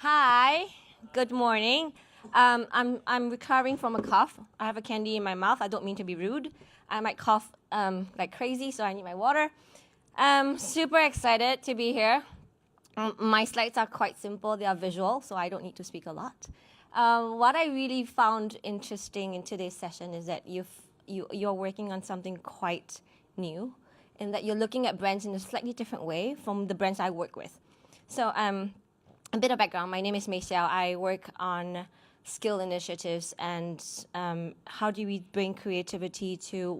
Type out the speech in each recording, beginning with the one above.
Hi, good morning. I'm recovering from a cough. I have a candy in my mouth. I don't mean to be rude. I might cough like crazy, so I need my water. Super excited to be here. My slides are quite simple. They are visual, so I don't need to speak a lot. What I really found interesting in today's session is that you're working on something quite new, in that you're looking at brands in a slightly different way from the brands I work with. So a bit of background. My name is Mei Xiao. I work on skill initiatives and how do we bring creativity to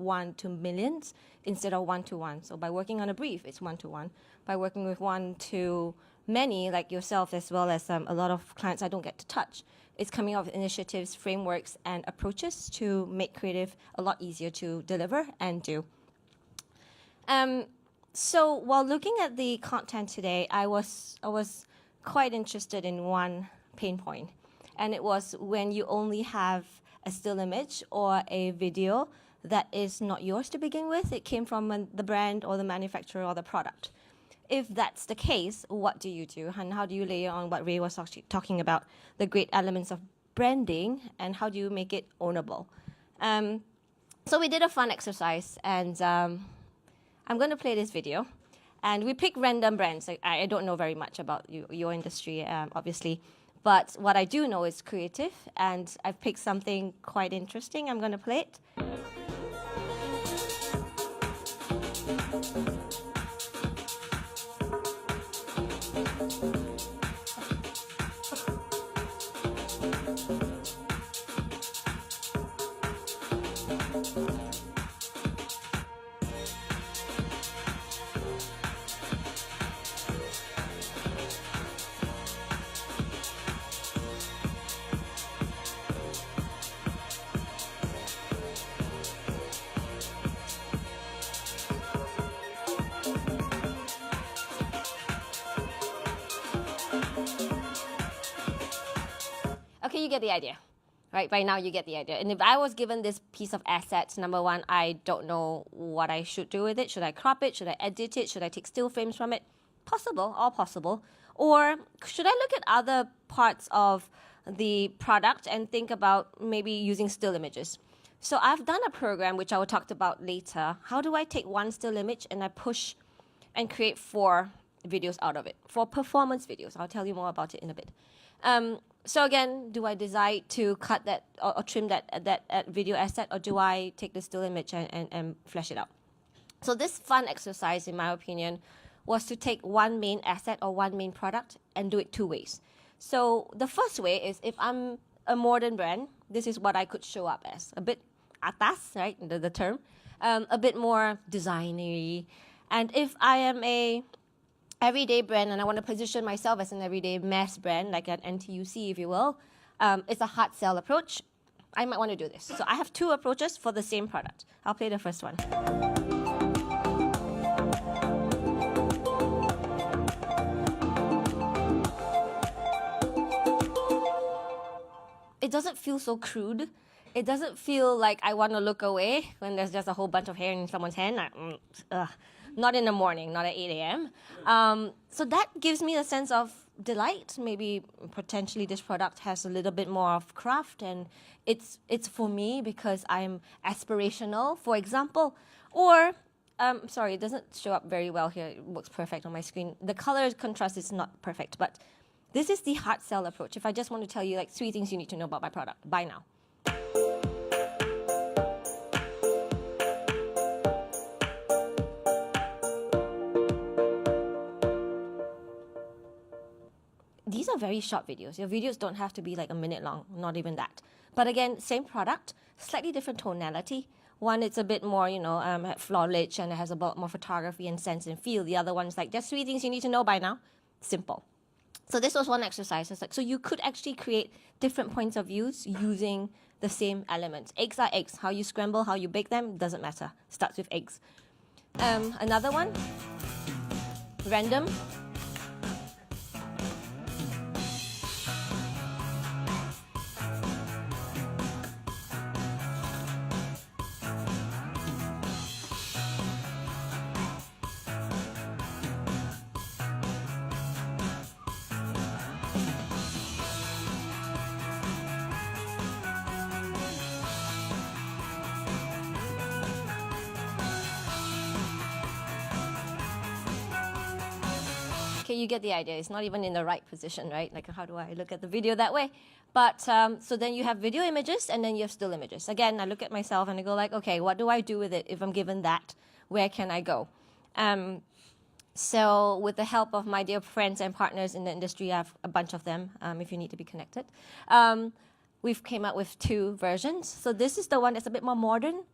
millions instead of one-to-one. So by working on a brief, it's one-to-one. By working with one-to-many, like yourself, as well as a lot of clients I don't get to touch, it's coming up with initiatives, frameworks, and approaches to make creative a lot easier to deliver and do. So while looking at the content today, I was quite interested in one pain point, and it was when you only have a still image or a video that is not yours to begin with. It came from the brand or the manufacturer or the product. If that's the case, what do you do? And how do you layer on what Ray was talking about, the great elements of branding, and how do you make it ownable? So we did a fun exercise, and I'm going to play this video. And we pick random brands. I don't know very much about your industry, obviously. But what I do know is creative. And I've picked something quite interesting. I'm going to play it. Okay, you get the idea, right? By now you get the idea. And if I was given this piece of assets, number one, I don't know what I should do with it. Should I crop it? Should I edit it? Should I take still frames from it? Possible, all possible. Or should I look at other parts of the product and think about maybe using still images? So I've done a program, which I will talk about later. How do I take one still image and I push and create 4 videos out of it? 4 performance videos. I'll tell you more about it in a bit. So again, do I decide to cut that or trim that video asset, or do I take the still image and flesh it out? So this fun exercise, in my opinion, was to take one main asset or one main product and do it 2 ways. So the first way is, if I'm a modern brand, this is what I could show up as. A bit atas, right, the term. A bit more designery. And if I am a everyday brand and I want to position myself as an everyday mass brand, like an NTUC, if you will, it's a hard sell approach. I might want to do this. So I have 2 approaches for the same product. I'll play the first one. It doesn't feel so crude. It doesn't feel like I want to look away when there's just a whole bunch of hair in someone's hand. Not in the morning, not at 8 a.m. So that gives me a sense of delight. Maybe potentially this product has a little bit more of craft, and it's for me because I'm aspirational, for example. Or, sorry, it doesn't show up very well here. It works perfect on my screen. The color contrast is not perfect, but this is the hard sell approach. If I just want to tell you like 3 things you need to know about my product, buy now. These are very short videos. Your videos don't have to be like a minute long, not even that. But again, same product, slightly different tonality. One, it's a bit more, flawless, and it has a lot more photography and sense and feel. The other one's like, just 3 things you need to know by now. Simple. So this was one exercise. It's like, so you could actually create different points of views using the same elements. Eggs are eggs. How you scramble, how you bake them, doesn't matter. Starts with eggs. Another one, random. Okay, you get the idea. It's not even in the right position, right? Like, how do I look at the video that way? But so then you have video images and then you have still images. Again, I look at myself and I go like, okay, what do I do with it if I'm given that? Where can I go? So with the help of my dear friends and partners in the industry, I have a bunch of them if you need to be connected. We've came up with 2 versions. So this is the one that's a bit more modern.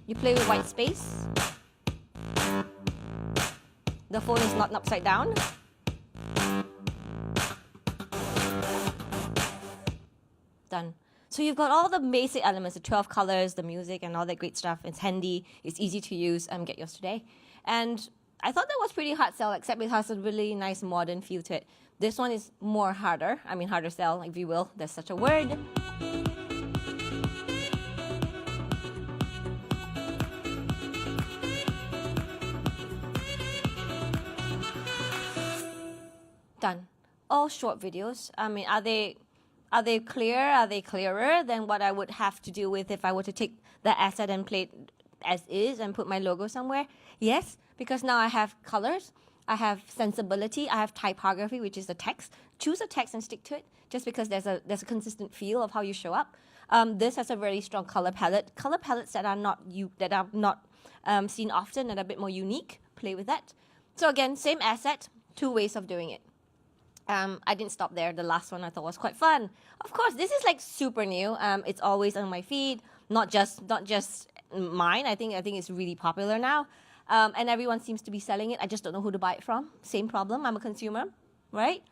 You play with white space. The phone is not upside down. Done. So you've got all the basic elements, the 12 colors, the music, and all that great stuff. It's handy. It's easy to use. Get yours today. And I thought that was pretty hard sell, except it has a really nice modern feel to it. This one is more harder. Harder sell, if you will. There's such a word. Done. All short videos. Are they clear? Are they clearer than what I would have to deal with if I were to take the asset and play it as is and put my logo somewhere? Yes, because now I have colors, I have sensibility, I have typography, which is the text. Choose a text and stick to it, just because there's a consistent feel of how you show up. This has a very strong color palette. Color palettes that are not seen often and a bit more unique. Play with that. So again, same asset, 2 ways of doing it. I didn't stop there. The last one I thought was quite fun. Of course, this is like super new. It's always on my feed, not just mine. I think it's really popular now, and everyone seems to be selling it. I just don't know who to buy it from. Same problem. I'm a consumer, right?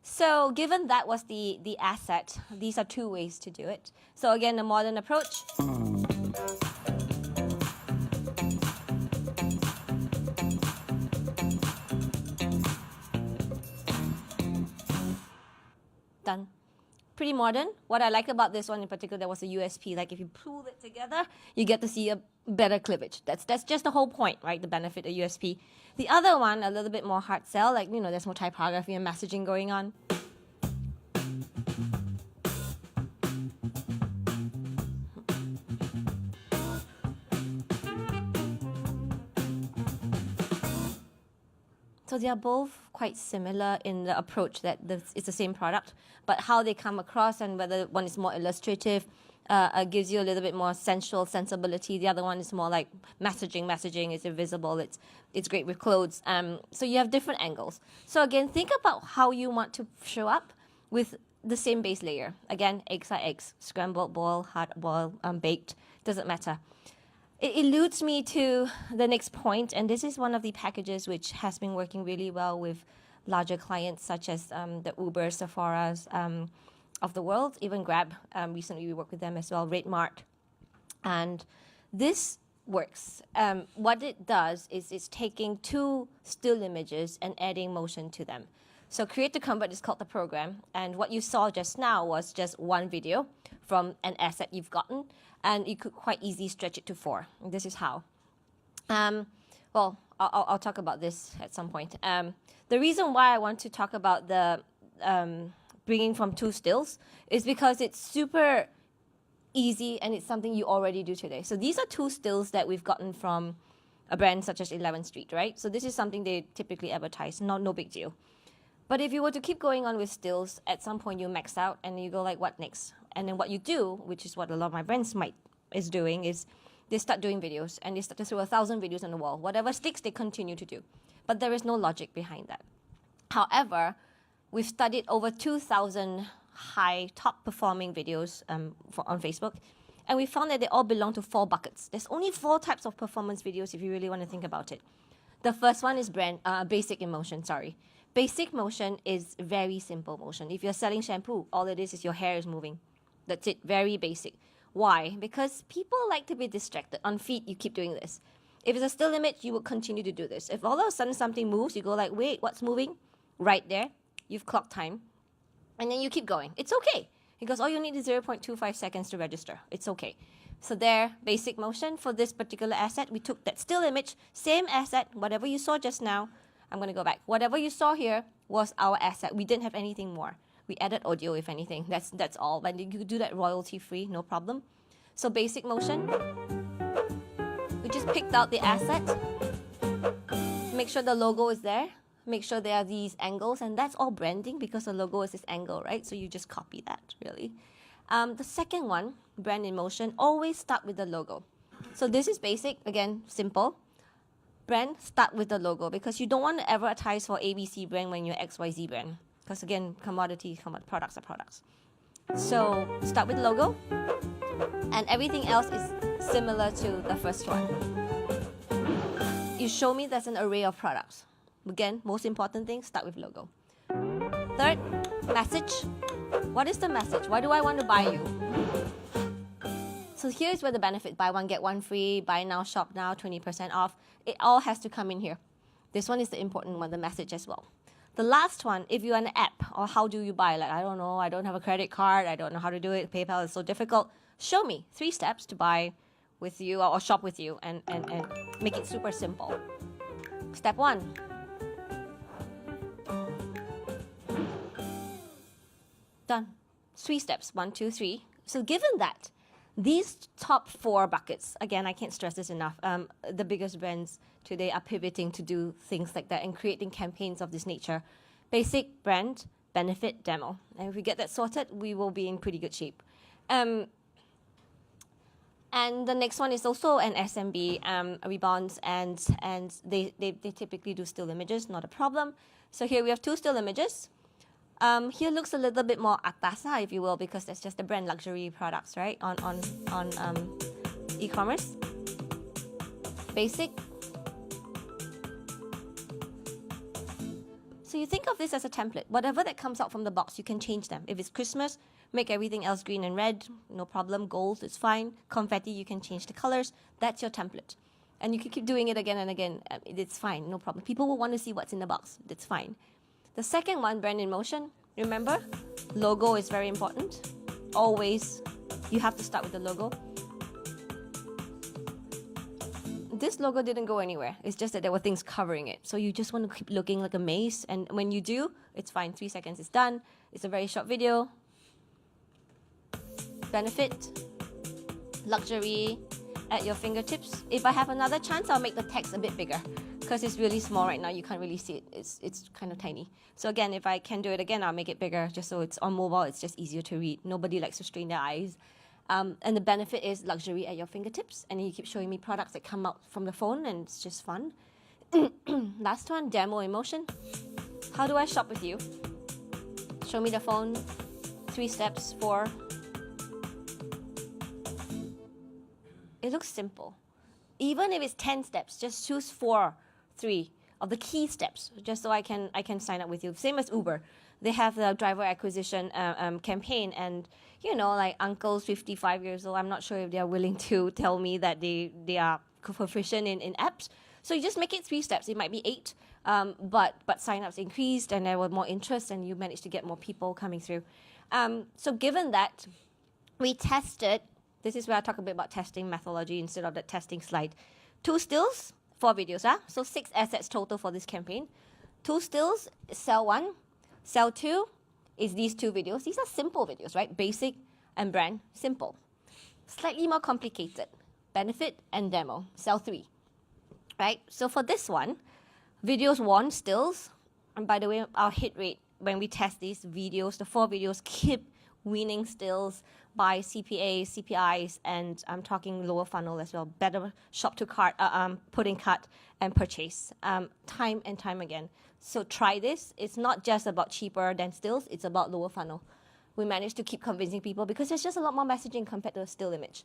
So given that was the asset, these are 2 ways to do it. So again, the modern approach. Done. Pretty modern. What I like about this one in particular, there was a USP. Like if you pull it together, you get to see a better cleavage. That's just the whole point, right? The benefit of USP. The other one, a little bit more hard sell. Like, there's more typography and messaging going on. So they are both quite similar in the approach that it's the same product, but how they come across and whether one is more illustrative gives you a little bit more sensual sensibility. The other one is more like messaging. Messaging is invisible. It's great with clothes. So you have different angles. So again, think about how you want to show up with the same base layer. Again, eggs are eggs. Scrambled, boiled, hard boiled, baked. Doesn't matter. It alludes me to the next point, and this is one of the packages which has been working really well with larger clients such as the Uber, Sephora's of the world, even Grab. Recently we worked with them as well, Redmart. And this works. What it does is it's taking 2 still images and adding motion to them. So Create to Convert is called the program, and what you saw just now was just 1 video from an asset you've gotten, and you could quite easily stretch it to 4. This is how. Well, I'll talk about this at some point. The reason why I want to talk about the bringing from 2 stills is because it's super easy and it's something you already do today. So these are 2 stills that we've gotten from a brand such as 11th Street, right? So this is something they typically advertise, no big deal. But if you were to keep going on with stills, at some point you max out and you go like, what next? And then what you do, which is what a lot of my brands is doing, is they start doing videos and they start to throw 1,000 videos on the wall. Whatever sticks, they continue to do. But there is no logic behind that. However, we've studied over 2,000 top performing videos on Facebook, and we found that they all belong to 4 buckets. There's only 4 types of performance videos if you really want to think about it. The first one is basic emotion, Basic motion is very simple motion. If you're selling shampoo, all it is your hair is moving. That's it, very basic. Why? Because people like to be distracted. On feed, you keep doing this. If it's a still image, you will continue to do this. If all of a sudden something moves, you go like, wait, what's moving? Right there, you've clocked time. And then you keep going. It's okay, because all you need is 0.25 seconds to register. It's okay. So there, basic motion. For this particular asset, we took that still image, same asset, whatever you saw just now. I'm going to go back. Whatever you saw here was our asset. We didn't have anything more. We added audio, if anything. That's all. But you could do that royalty-free, no problem. So basic motion. We just picked out the asset. Make sure the logo is there. Make sure there are these angles, and that's all branding because the logo is this angle, right? So you just copy that, really. The second one, brand in motion, always start with the logo. So this is basic, again, simple. Brand, start with the logo because you don't want to advertise for ABC brand when you're XYZ brand. Because again, products are products. So start with logo, and everything else is similar to the first one. You show me there's an array of products. Again, most important thing, start with logo. Third, message. What is the message? Why do I want to buy you? So here's where the benefit, buy one, get one free, buy now, shop now, 20% off. It all has to come in here. This one is the important one, the message as well. The last one, if you're an app, or how do you buy? Like, I don't know, I don't have a credit card, I don't know how to do it, PayPal is so difficult. Show me 3 steps to buy with you or shop with you and make it super simple. Step 1. Done. 3 steps, 1, 2, 3. So given that, these top 4 buckets, again, I can't stress this enough, the biggest brands today are pivoting to do things like that and creating campaigns of this nature. Basic, brand, benefit, demo. And if we get that sorted, we will be in pretty good shape. And the next one is also an SMB, Rebonds, and they typically do still images, not a problem. So here we have 2 still images. Here looks a little bit more atasa, if you will, because that's just the brand luxury products, right? On e-commerce. Basic. So you think of this as a template. Whatever that comes out from the box, you can change them. If it's Christmas, make everything else green and red, no problem. Gold is fine. Confetti, you can change the colors. That's your template. And you can keep doing it again and again. It's fine, no problem. People will want to see what's in the box. That's fine. The second one, brand in motion. Remember, logo is very important. Always, you have to start with the logo. This logo didn't go anywhere. It's just that there were things covering it. So you just want to keep looking like a maze. And when you do, it's fine. 3 seconds is done. It's a very short video. Benefit, luxury, at your fingertips. If I have another chance, I'll make the text a bit bigger. Because it's really small right now, you can't really see it. It's kind of tiny. So again, if I can do it again, I'll make it bigger just so it's on mobile. It's just easier to read. Nobody likes to strain their eyes. And the benefit is luxury at your fingertips. And you keep showing me products that come out from the phone, and it's just fun. Last one, demo emotion. How do I shop with you? Show me the phone. 3 steps, 4. It looks simple. Even if it's 10 steps, just choose 4. 3 of the key steps, just so I can sign up with you. Same as Uber, they have the driver acquisition campaign, and like uncles 55 years old, I'm not sure if they are willing to tell me that they are proficient in apps. So you just make it 3 steps. It might be 8, but sign-ups increased, and there was more interest, and you managed to get more people coming through. So given that, we tested. This is where I talk a bit about testing methodology instead of the testing slide. 2 stills, 4 videos. So 6 assets total for this campaign. 2 stills, sell 1. Sell 2 is these 2 videos. These are simple videos, right? Basic and brand, simple. Slightly more complicated, benefit and demo, sell 3. Right? So for this one, videos 1, stills. And by the way, our hit rate when we test these videos, the 4 videos keep winning stills by CPAs, CPIs, and I'm talking lower funnel as well. Better shop to cart, put in cart and purchase, time and time again. So try this. It's not just about cheaper than stills. It's about lower funnel. We managed to keep convincing people because there's just a lot more messaging compared to a still image.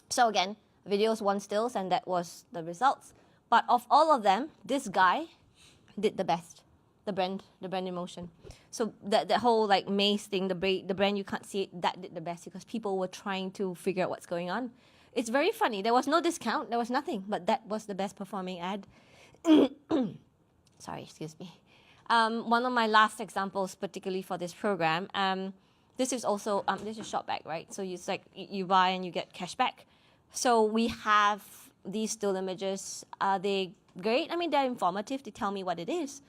So again, videos 1 stills, and that was the results. But of all of them, this guy did the best. The brand emotion. So the whole like maze thing, the brand you can't see it, that did the best because people were trying to figure out what's going on. It's very funny. There was no discount. There was nothing, but that was the best performing ad. Sorry, excuse me. One of my last examples, particularly for this program, this is also this is shopback, right? So it's like you buy and you get cash back. So we have these still images. Are they great? I mean, they're informative. They tell me what it is.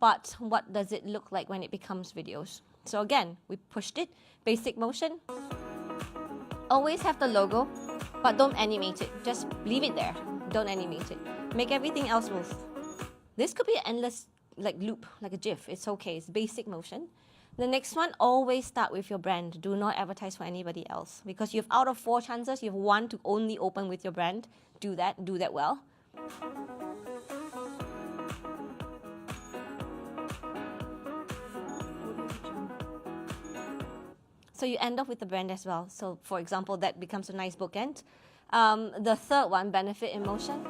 But what does it look like when it becomes videos? So again, we pushed it. Basic motion. Always have the logo, but don't animate it. Just leave it there. Don't animate it. Make everything else move. This could be an endless like loop, like a GIF. It's okay. It's basic motion. The next one, always start with your brand. Do not advertise for anybody else, because you have out of 4 chances, you have 1 to only open with your brand. Do that well. So you end up with the brand as well. So for example, that becomes a nice bookend. The third one, benefit emotion,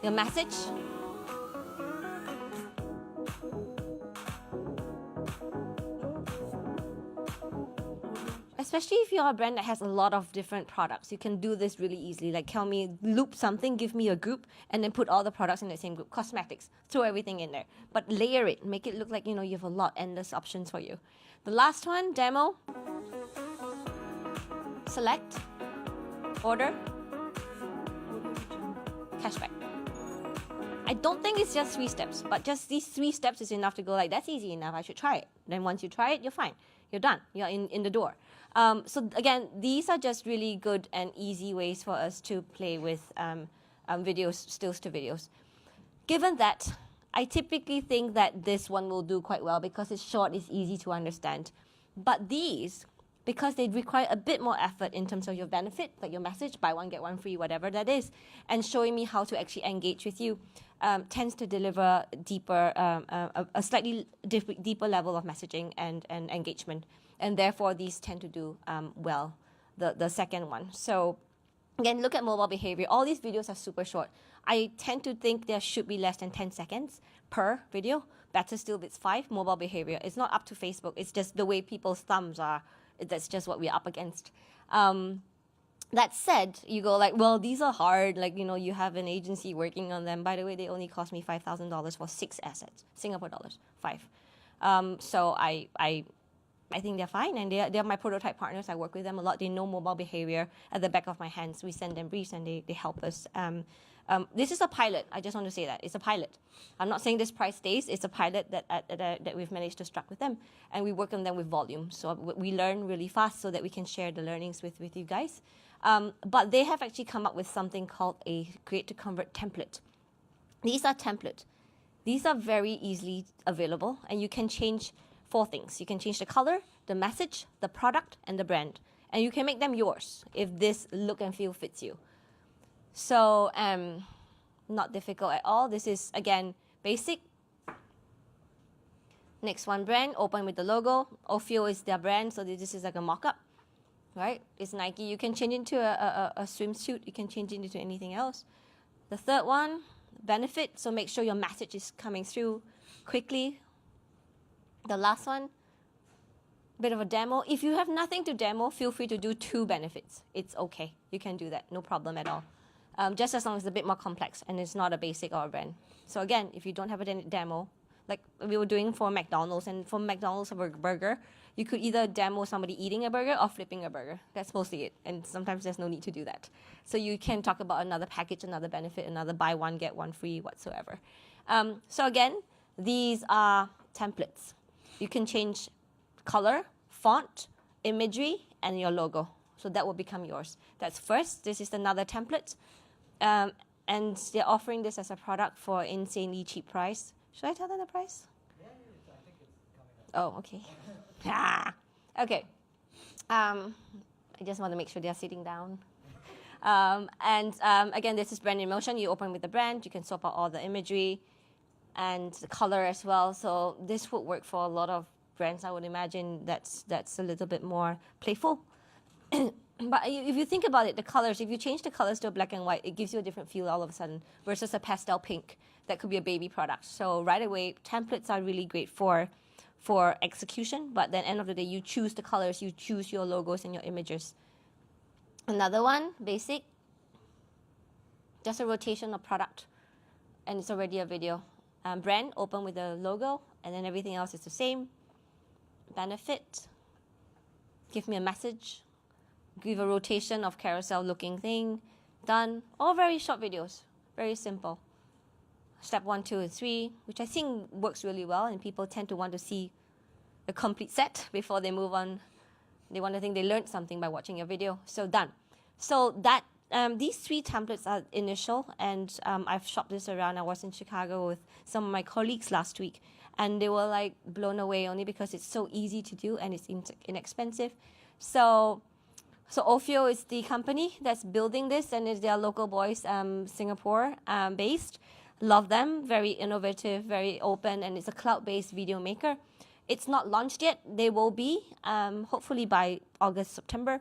your message. Especially if you're a brand that has a lot of different products, you can do this really easily. Like tell me, loop something, give me a group, and then put all the products in the same group. Cosmetics, throw everything in there. But layer it, make it look like, you have a lot, endless options for you. The last one, demo. Select, order, cashback. I don't think it's just 3 steps, but just these 3 steps is enough to go like, that's easy enough, I should try it. Then once you try it, you're fine. You're done. You're in the door. So again, these are just really good and easy ways for us to play with videos, stills to videos. Given that, I typically think that this one will do quite well because it's short, it's easy to understand. But these, because they require a bit more effort in terms of your benefit, like your message, buy one, get one free, whatever that is, and showing me how to actually engage with you, tends to deliver deeper, a slightly deeper level of messaging and engagement. And therefore, these tend to do well, the second one. So again, look at mobile behavior. All these videos are super short. I tend to think there should be less than 10 seconds per video. Better still, it's 5. Mobile behavior. It's not up to Facebook. It's just the way people's thumbs are. That's just what we're up against. That said, you go like, well, these are hard. Like, you have an agency working on them. By the way, they only cost me $5,000 for 6 assets, Singapore dollars, 5. So I think they're fine, and they're my prototype partners. I work with them a lot. They know mobile behavior at the back of my hands. We send them briefs, and they help us. This is a pilot. I just want to say that. It's a pilot. I'm not saying this price stays. It's a pilot that we've managed to struck with them, and we work on them with volume. So we learn really fast so that we can share the learnings with you guys. But they have actually come up with something called a Create to Convert template. These are templates. These are very easily available, and you can change 4 things. You can change the color, the message, the product, and the brand. And you can make them yours if this look and feel fits you. So, not difficult at all. This is, again, basic. Next one, brand, open with the logo. Ophio is their brand, so this is like a mock-up, right? It's Nike. You can change it into a swimsuit. You can change it into anything else. The third one, benefit. So make sure your message is coming through quickly. The last one, bit of a demo. If you have nothing to demo, feel free to do 2 benefits. It's okay. You can do that. No problem at all. Just as long as it's a bit more complex and it's not a basic or a brand. So again, if you don't have a demo, like we were doing for McDonald's, and for McDonald's a burger, you could either demo somebody eating a burger or flipping a burger. That's mostly it. And sometimes there's no need to do that. So you can talk about another package, another benefit, another buy one, get one free, whatsoever. So again, these are templates. You can change color, font, imagery, and your logo. So that will become yours. That's first. This is another template. And they're offering this as a product for insanely cheap price. Should I tell them the price? Yeah, I think it's coming up. Oh, okay. Okay. I just want to make sure they're sitting down. Again, this is brand in motion. You open with the brand. You can swap out all the imagery and the color as well. So this would work for a lot of brands. I would imagine that's a little bit more playful. But if you think about it, the colors, if you change the colors to a black and white, it gives you a different feel all of a sudden versus a pastel pink. That could be a baby product. So right away, templates are really great for execution. But then end of the day, you choose the colors, you choose your logos and your images. Another one, basic, just a rotation of product. And it's already a video. Brand, open with the logo, and then everything else is the same. Benefit, give me a message. Give a rotation of carousel looking thing. Done. All very short videos. Very simple. Step 1, 2, and 3, which I think works really well, and people tend to want to see the complete set before they move on. They want to think they learned something by watching your video. So done. So that these 3 templates are initial, and I've shopped this around. I was in Chicago with some of my colleagues last week, and they were like blown away only because it's so easy to do and it's inexpensive. So Ophio is the company that's building this, and it's their local boys, Singapore based. Love them, very innovative, very open, and it's a cloud-based video maker. It's not launched yet. They will be, hopefully by August, September.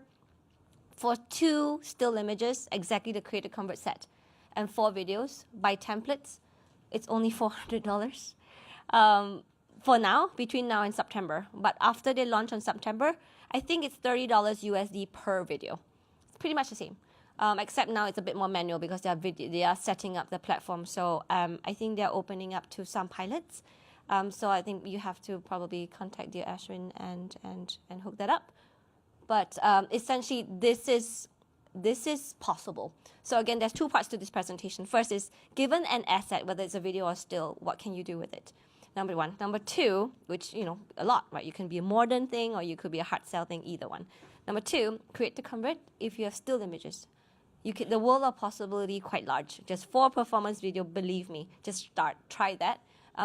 For 2 still images, exactly the Create to Convert set, and 4 videos by templates, it's only $400 for now, between now and September. But after they launch on September, I think it's $30 USD per video. It's pretty much the same, except now it's a bit more manual because they are setting up the platform. So I think they're opening up to some pilots. So I think you have to probably contact dear Ashwin and hook that up. But essentially, this is possible. So again, there's 2 parts to this presentation. First is, given an asset, whether it's a video or still, what can you do with it? Number 1. Number 2, which, a lot, right? You can be a modern thing or you could be a hard sell thing, either one. Number 2, Create to Convert. If you have still images, the world of possibility quite large. Just 4 performance video, believe me. Just try that.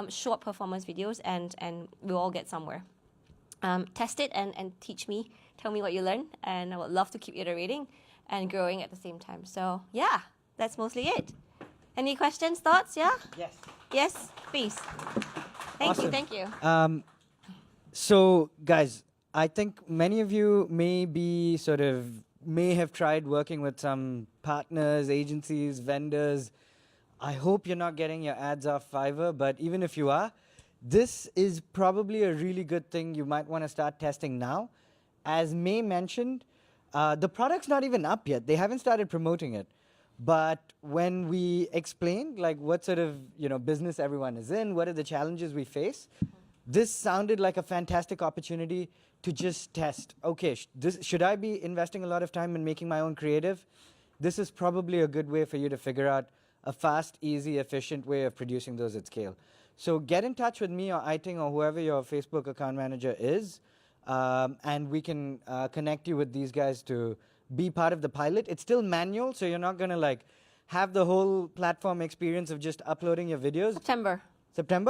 Short performance videos, and we'll all get somewhere. Test it and teach me. Tell me what you learn, and I would love to keep iterating and growing at the same time. So yeah, that's mostly it. Any questions, thoughts? Yeah? Yes. Yes, please. Thank you. So guys, I think many of you may have tried working with some partners, agencies, vendors. I hope you're not getting your ads off Fiverr, but even if you are, this is probably a really good thing you might want to start testing now. As May mentioned, the product's not even up yet. They haven't started promoting it. But when we explained like what sort of business everyone is in, what are the challenges we face, this sounded like a fantastic opportunity to just test. Okay, should I be investing a lot of time in making my own creative? This is probably a good way for you to figure out a fast, easy, efficient way of producing those at scale. So get in touch with me or Iting or whoever your Facebook account manager is, and we can connect you with these guys to be part of the pilot. It's still manual, so you're not going to like have the whole platform experience of just uploading your videos. September?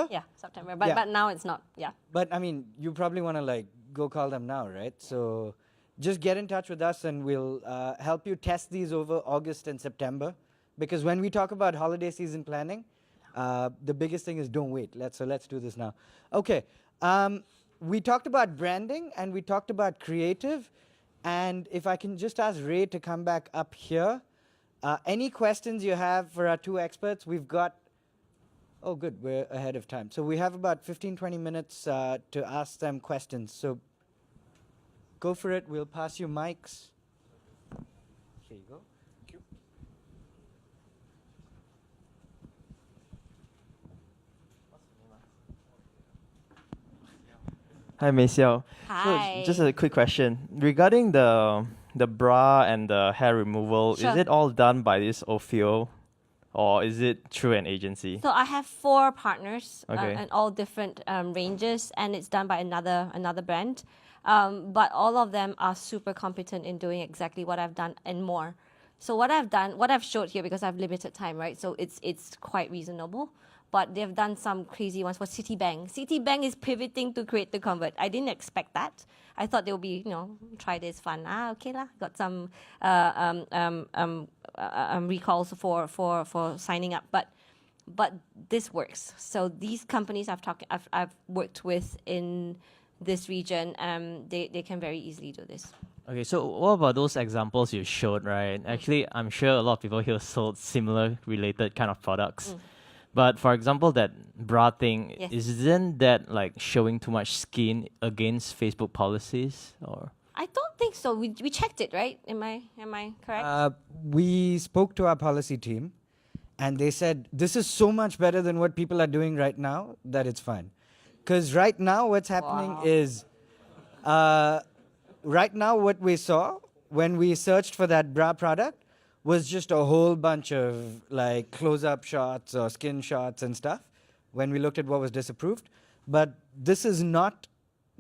Yeah, September. But now it's not. Yeah. But I mean, you probably want to like go call them now, right? So just get in touch with us, and we'll help you test these over August and September. Because when we talk about holiday season planning, the biggest thing is don't wait. So let's do this now. Okay. We talked about branding and we talked about creative. And if I can just ask Ray to come back up here. Any questions you have for our 2 experts? We've got, oh good, we're ahead of time. So we have about 15-20 minutes to ask them questions. So go for it. We'll pass you mics. Here you go. Hi, Mei Xiao. Hi. So just a quick question regarding the bra and the hair removal. Sure. Is it all done by this Ophio, or is it through an agency? So I have 4 partners, Okay. and all different ranges, and it's done by another brand. But all of them are super competent in doing exactly what I've done and more. So what I've showed here, because I've limited time, right? So it's quite reasonable. But they've done some crazy ones for Citibank. Citibank is pivoting to Create to Convert. I didn't expect that. I thought they would be, try this fun. Okay lah. Got some recalls for signing up. But this works. So these companies I've worked with in this region, they can very easily do this. Okay, so what about those examples you showed, right? Actually, I'm sure a lot of people here sold similar related kind of products. But for example, that bra thing, Yes. isn't that like showing too much skin against Facebook policies? Or I don't think so. We checked it, right? Am I correct? We spoke to our policy team, and they said, this is so much better than what people are doing right now that it's fine. Because right now what's happening is, right now what we saw when we searched for that bra product was just a whole bunch of like close-up shots or skin shots and stuff when we looked at what was disapproved. But this is not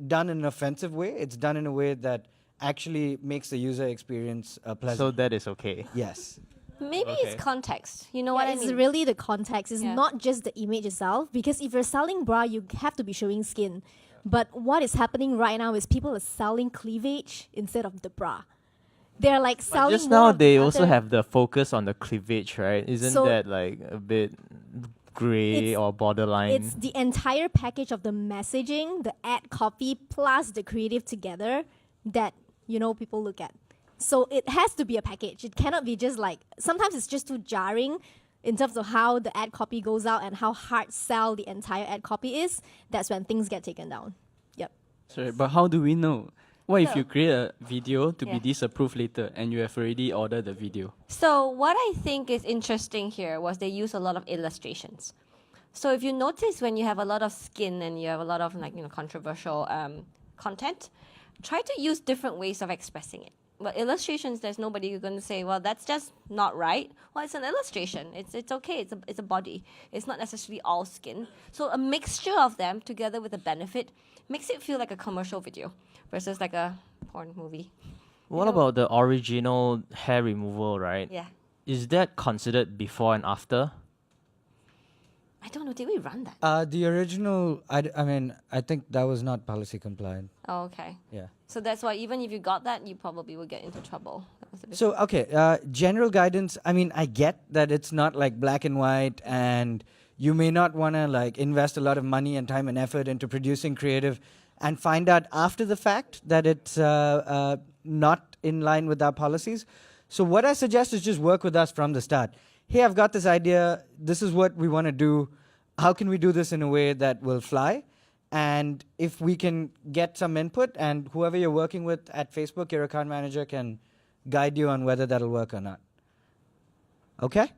done in an offensive way. It's done in a way that actually makes the user experience pleasant. So that is okay. Yes. Maybe Okay. it's context. You know Yeah, what I it's mean? really the context. It's Yeah. not just the image itself. Because if you're selling bra, you have to be showing skin. But what is happening right now is people are selling cleavage instead of the bra. They're like But selling just more now of the they also other- have the focus on the cleavage, right? Isn't So- that like a bit gray It's- or borderline? It's the entire package of the messaging, the ad copy, plus the creative together that, people look at. So it has to be a package. It cannot be just like, sometimes it's just too jarring in terms of how the ad copy goes out and how hard sell the entire ad copy is. That's when things get taken down. Yep. Sorry, but how do we know? What if So- you create a video to Yeah. be disapproved later and you have already ordered the video? So what I think is interesting here was they use a lot of illustrations. So if you notice when you have a lot of skin and you have a lot of controversial content, try to use different ways of expressing it. But illustrations, there's nobody who's going to say, well, that's just not right. Well, it's an illustration. It's okay. It's a body. It's not necessarily all skin. So a mixture of them together with a benefit makes it feel like a commercial video versus like a porn movie. What know- about the original hair removal, right? Yeah. Is that considered before and after? I don't know. Did we run that? The original, I think that was not policy compliant. Oh, okay. Yeah. So that's why even if you got that, you probably would get into trouble. That was a bit So, okay, general guidance, I get that it's not like black and white, and you may not want to like invest a lot of money and time and effort into producing creative and find out after the fact that it's not in line with our policies. So what I suggest is just work with us from the start. Hey, I've got this idea. This is what we want to do. How can we do this in a way that will fly? And if we can get some input, and whoever you're working with at Facebook, your account manager can guide you on whether that'll work or not. Okay?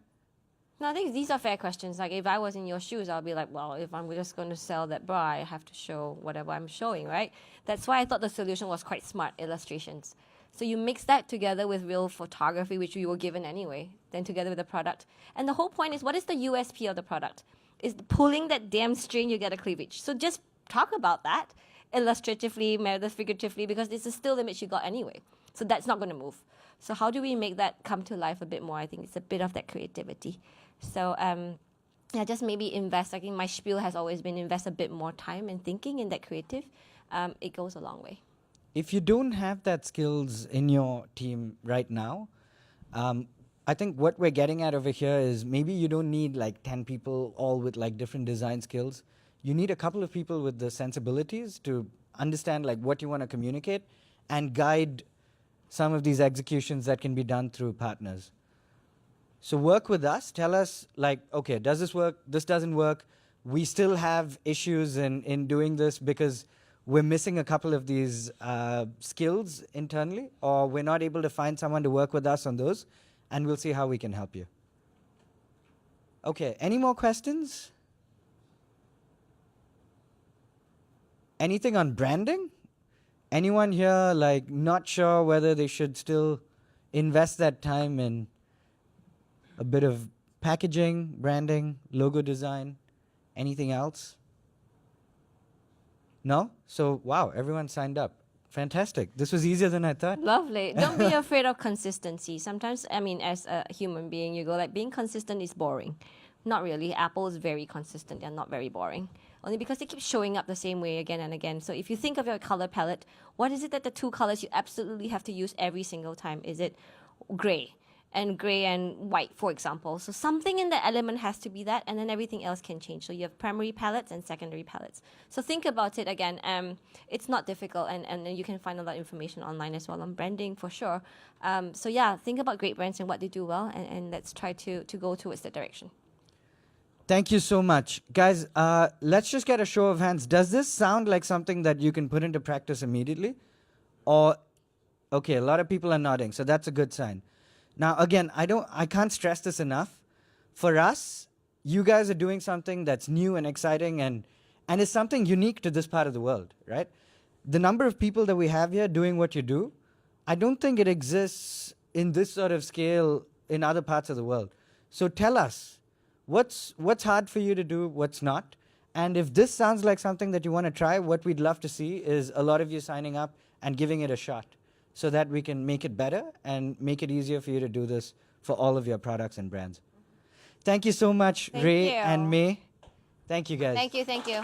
No, I think these are fair questions. Like if I was in your shoes, I'll be like, well, if I'm just going to sell that bra, I have to show whatever I'm showing, right? That's why I thought the solution was quite smart, illustrations. So you mix that together with real photography, which we were given anyway, then together with the product. And the whole point is, what is the USP of the product? Is pulling that damn string, you get a cleavage. So just talk about that illustratively, figuratively, because it's a still image you got anyway. So that's not going to move. So how do we make that come to life a bit more? I think it's a bit of that creativity. So just maybe invest. I think my spiel has always been invest a bit more time and thinking in that creative. It goes a long way. If you don't have that skills in your team right now, I think what we're getting at over here is maybe you don't need like 10 people all with like different design skills. You need a couple of people with the sensibilities to understand like what you want to communicate and guide some of these executions that can be done through partners. So work with us. Tell us like, okay, does this work? This doesn't work. We still have issues in doing this because we're missing a couple of these skills internally, or we're not able to find someone to work with us on those, and we'll see how we can help you. Okay, any more questions? Anything on branding? Anyone here like not sure whether they should still invest that time in a bit of packaging, branding, logo design, anything else? No? So, wow, everyone signed up. Fantastic. This was easier than I thought. Lovely. Don't be afraid of consistency. Sometimes, as a human being, you go like, being consistent is boring. Not really. Apple is very consistent. They're not very boring. Only because they keep showing up the same way again and again. So if you think of your color palette, what is it that the two colors you absolutely have to use every single time? Is it gray and white, for example? So something in the element has to be that, and then everything else can change. So you have primary palettes and secondary palettes. So think about it again. It's not difficult, and you can find a lot of information online as well on branding for sure. So yeah, think about great brands and what they do well, and let's try to go towards that direction. Thank you so much. Guys, let's just get a show of hands. Does this sound like something that you can put into practice immediately? Or, okay, a lot of people are nodding, so that's a good sign. Now, again, I can't stress this enough. For us, you guys are doing something that's new and exciting and is something unique to this part of the world, right? The number of people that we have here doing what you do, I don't think it exists in this sort of scale in other parts of the world. So tell us, what's hard for you to do, what's not? And if this sounds like something that you want to try, what we'd love to see is a lot of you signing up and giving it a shot. so that we can make it better and make it easier for you to do this for all of your products and brands. Thank you so much, Thank Ray you. and May. Thank you, guys. Thank you.